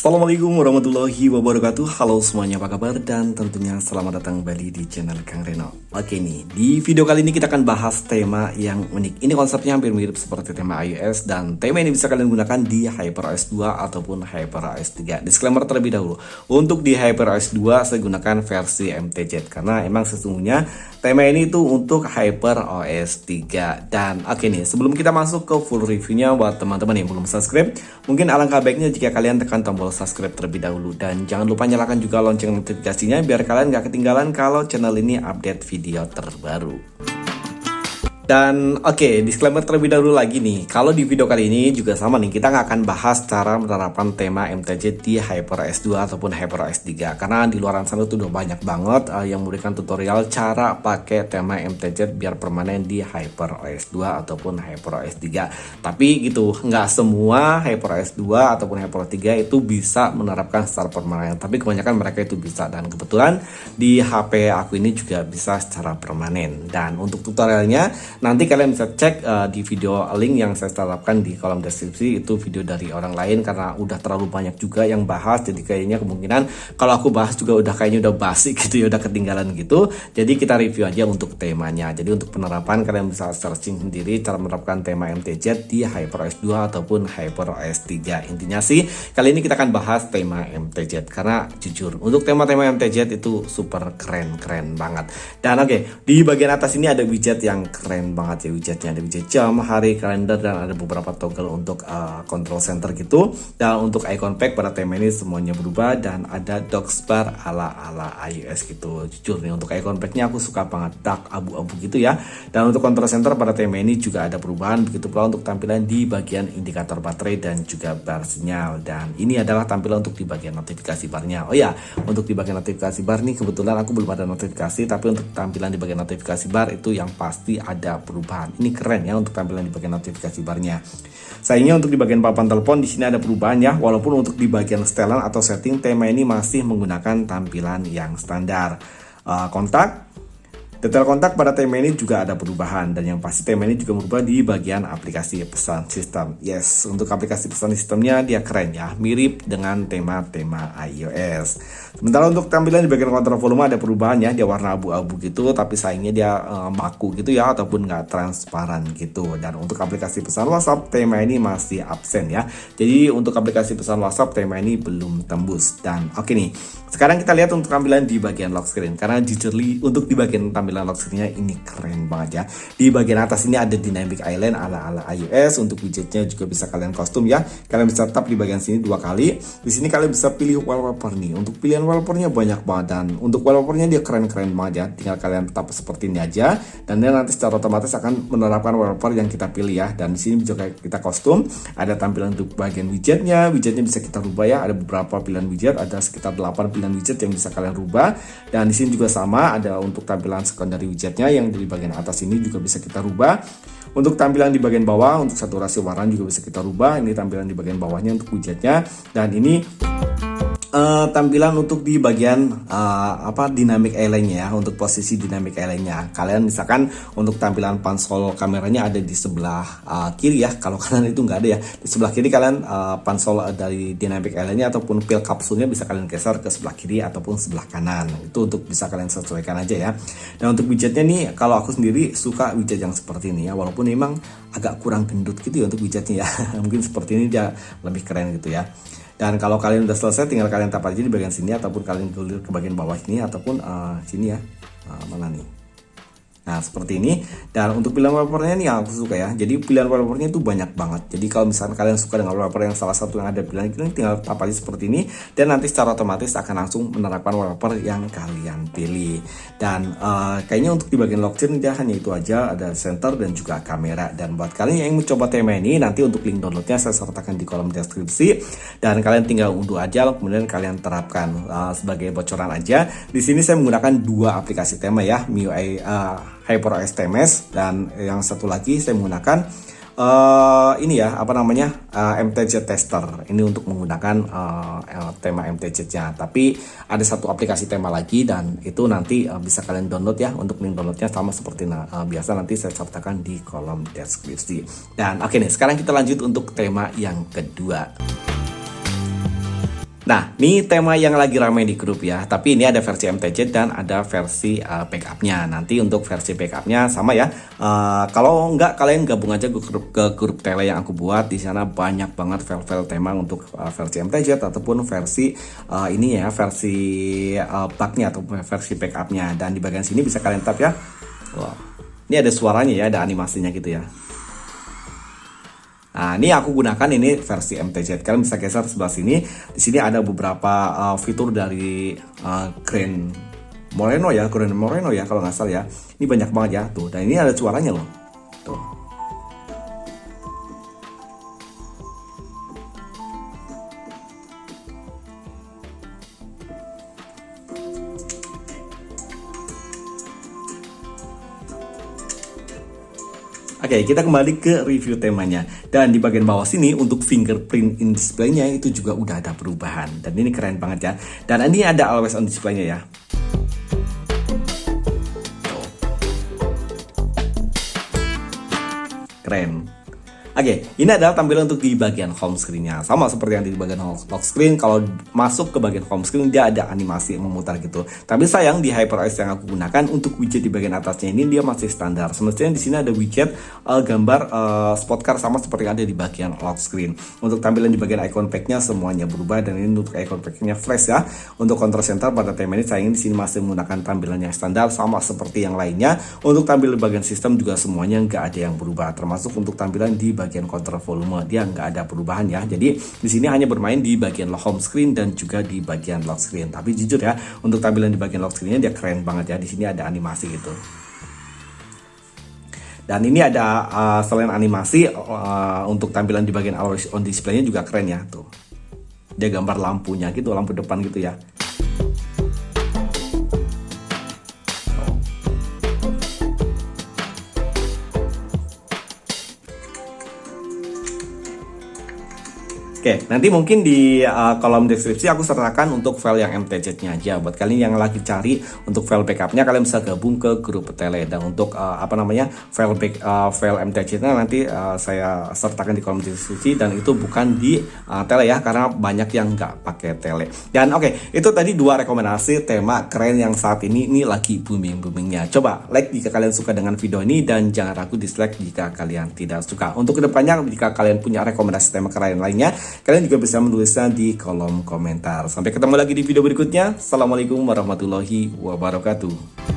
Assalamualaikum warahmatullahi wabarakatuh. Halo semuanya, apa kabar? Dan tentunya selamat datang kembali di channel Kang Reno. Oke nih, di video kali ini kita akan bahas tema yang unik. Ini konsepnya hampir mirip seperti tema iOS, dan tema ini bisa kalian gunakan di HyperOS 2 ataupun HyperOS 3. Disclaimer terlebih dahulu, untuk di HyperOS 2 saya gunakan versi MTZ karena emang sesungguhnya tema ini tuh untuk HyperOS 3. Dan oke nih, sebelum kita masuk ke full reviewnya, buat teman-teman yang belum subscribe, mungkin alangkah baiknya jika kalian tekan tombol subscribe terlebih dahulu, dan jangan lupa nyalakan juga lonceng notifikasinya biar kalian gak ketinggalan kalau channel ini update video terbaru. Dan oke, disclaimer terlebih dahulu lagi nih, kalau di video kali ini juga sama nih, kita nggak akan bahas cara menerapkan tema MTZ di HyperOS 2 ataupun HyperOS 3, karena di luaran sana tuh udah banyak banget yang memberikan tutorial cara pakai tema MTZ biar permanen di HyperOS 2 ataupun HyperOS 3. Tapi gitu, nggak semua HyperOS 2 ataupun HyperOS 3 itu bisa menerapkan secara permanen, tapi kebanyakan mereka itu bisa, dan kebetulan di HP aku ini juga bisa secara permanen. Dan untuk tutorialnya nanti kalian bisa cek di video link yang saya terapkan di kolom deskripsi. Itu video dari orang lain karena udah terlalu banyak juga yang bahas, jadi kayaknya kemungkinan kalau aku bahas juga kayaknya udah basi gitu ya, udah ketinggalan gitu. Jadi kita review aja untuk temanya. Jadi untuk penerapan kalian bisa searching sendiri cara menerapkan tema MTZ di HyperOS 2 ataupun HyperOS 3. Intinya sih kali ini kita akan bahas tema MTZ karena jujur untuk tema-tema MTZ itu super keren banget. Dan oke, di bagian atas ini ada widget yang keren banget ya, widgetnya ada widget jam, hari, kalender, dan ada beberapa toggle untuk control center gitu. Dan untuk icon pack pada tema ini semuanya berubah, dan ada docksbar ala iOS gitu. Jujur nih untuk icon packnya aku suka banget, dark abu-abu gitu ya. Dan untuk control center pada tema ini juga ada perubahan, begitu pula untuk tampilan di bagian indikator baterai dan juga bar sinyal. Dan ini adalah tampilan untuk di bagian notifikasi barnya. Oh ya, untuk di bagian notifikasi bar nih kebetulan aku belum ada notifikasi, tapi untuk tampilan di bagian notifikasi bar itu yang pasti ada perubahan. Ini keren ya untuk tampilan di bagian notifikasi barnya. Sayangnya untuk di bagian papan telepon di sini ada perubahan ya, walaupun untuk di bagian setelan atau setting tema ini masih menggunakan tampilan yang standar. Kontak, detail kontak pada tema ini juga ada perubahan, dan yang pasti tema ini juga berubah di bagian aplikasi pesan sistem. Yes, untuk aplikasi pesan sistemnya dia keren ya, mirip dengan tema-tema iOS. Sementara untuk tampilan di bagian kontrol volume ada perubahan ya, dia warna abu-abu gitu, tapi sayangnya dia maku gitu ya, ataupun nggak transparan gitu. Dan untuk aplikasi pesan WhatsApp tema ini masih absen ya. Jadi untuk aplikasi pesan WhatsApp tema ini belum tembus. Dan oke nih, sekarang kita lihat untuk tampilan di bagian lock screen, karena jujurly untuk di bagian tampilan lock screen-nya ini keren banget ya. Di bagian atas ini ada dynamic island ala iOS. Untuk widgetnya juga bisa kalian custom ya. Kalian bisa tap di bagian sini 2 kali. Di sini kalian bisa pilih wallpaper nih. Untuk pilihan wallpapernya banyak banget, dan untuk wallpapernya dia keren banget ya. Tinggal kalian tap seperti ini aja, dan dia nanti secara otomatis akan menerapkan wallpaper yang kita pilih ya. Dan di sini juga kita custom. Ada tampilan untuk bagian widgetnya. Widgetnya bisa kita rubah ya. Ada beberapa pilihan widget, ada sekitar 8 pilihan widget yang bisa kalian rubah. Dan di sini juga sama, ada untuk tampilan dari widgetnya yang di bagian atas ini juga bisa kita rubah. Untuk tampilan di bagian bawah, untuk saturasi warna juga bisa kita rubah. Ini tampilan di bagian bawahnya untuk widgetnya. Dan ini tampilan untuk di bagian dynamic island-nya ya, untuk posisi dynamic island-nya. Kalian misalkan untuk tampilan pansol kameranya ada di sebelah kiri ya, kalau kanan itu nggak ada ya. Di sebelah kiri kalian pansol dari dynamic island-nya ataupun pil kapsulnya bisa kalian geser ke sebelah kiri ataupun sebelah kanan. Itu untuk bisa kalian sesuaikan aja ya. Dan untuk widgetnya nih, kalau aku sendiri suka widget yang seperti ini ya, walaupun memang agak kurang gendut gitu ya untuk widgetnya ya. Mungkin seperti ini dia lebih keren gitu ya. Dan kalau kalian udah selesai, tinggal kalian tap aja di bagian sini, ataupun kalian gulir ke bagian bawah ini, ataupun sini ya, mana nih. Nah seperti ini. Dan untuk pilihan wallpapernya nih yang aku suka ya. Jadi pilihan wallpapernya itu banyak banget. Jadi kalau misalkan kalian suka dengan wallpaper yang salah satu yang ada pilihan, tinggal tap aja seperti ini, dan nanti secara otomatis akan langsung menerapkan wallpaper yang kalian pilih. Dan kayaknya untuk di bagian lock screen dia hanya itu aja, ada center dan juga kamera. Dan buat kalian yang ingin mencoba tema ini, nanti untuk link downloadnya saya sertakan di kolom deskripsi, dan kalian tinggal unduh aja, kemudian kalian terapkan. Sebagai bocoran aja, di sini saya menggunakan 2 aplikasi tema ya, MIUI HyperOS TMS, dan yang satu lagi saya menggunakan ini ya, MTZ Tester. Ini untuk menggunakan tema MTZ-nya. Tapi ada satu aplikasi tema lagi, dan itu nanti bisa kalian download ya. Untuk link downloadnya sama seperti biasa, nanti saya sertakan di kolom deskripsi. Dan oke nih, sekarang kita lanjut untuk tema yang kedua. Nah, ini tema yang lagi ramai di grup ya. Tapi ini ada versi MTZ dan ada versi backupnya. Nanti untuk versi backupnya sama ya. Kalau nggak, kalian gabung aja ke grup tele yang aku buat. Di sana banyak banget file-file tema untuk versi MTZ ataupun versi ini ya, versi bugnya atau versi backupnya. Dan di bagian sini bisa kalian tap ya. Wow. Ini ada suaranya ya, ada animasinya gitu ya. Nah, ini aku gunakan ini versi MTZ. Kalian bisa geser sebelah sini. Di sini ada beberapa fitur dari Grand Moreno ya, kalau nggak salah ya. Ini banyak banget ya tuh. Dan ini ada suaranya loh. Tuh. Oke, kita kembali ke review temanya. Dan di bagian bawah sini untuk fingerprint in display-nya itu juga udah ada perubahan. Dan ini keren banget ya. Dan ini ada always on display-nya ya. Keren. Oke, ini adalah tampilan untuk di bagian home screen-nya. Sama seperti yang di bagian lock screen, kalau masuk ke bagian home screen dia ada animasi yang memutar gitu. Tapi sayang di HyperOS yang aku gunakan untuk widget di bagian atasnya ini dia masih standar. Semestinya di sini ada widget gambar spot car sama seperti yang ada di bagian lock screen. Untuk tampilan di bagian icon pack-nya semuanya berubah dan ini untuk icon pack-nya fresh ya. Untuk control center pada tema ini sayang di sini masih menggunakan tampilan yang standar sama seperti yang lainnya. Untuk tampilan di bagian sistem juga semuanya nggak ada yang berubah. Termasuk untuk tampilan di bagian kontrol volume dia nggak ada perubahan ya. Jadi di sini hanya bermain di bagian home screen dan juga di bagian lock screen. Tapi jujur ya, untuk tampilan di bagian lock screen-nya dia keren banget ya. Di sini ada animasi gitu. Dan ini ada selain animasi untuk tampilan di bagian always on display-nya juga keren ya tuh. Dia gambar lampunya gitu, lampu depan gitu ya. Oke, nanti mungkin di kolom deskripsi aku sertakan untuk file yang MTZ-nya aja. Buat kalian yang lagi cari untuk file backupnya, kalian bisa gabung ke grup tele. Dan untuk file MTZ-nya nanti saya sertakan di kolom deskripsi dan itu bukan di tele ya, karena banyak yang nggak pakai tele. Dan oke, itu tadi dua rekomendasi tema keren yang saat ini lagi boomingnya. Coba like jika kalian suka dengan video ini dan jangan ragu dislike jika kalian tidak suka. Untuk kedepannya jika kalian punya rekomendasi tema keren lainnya, kalian juga bisa menulisnya di kolom komentar. Sampai ketemu lagi di video berikutnya. Assalamualaikum warahmatullahi wabarakatuh.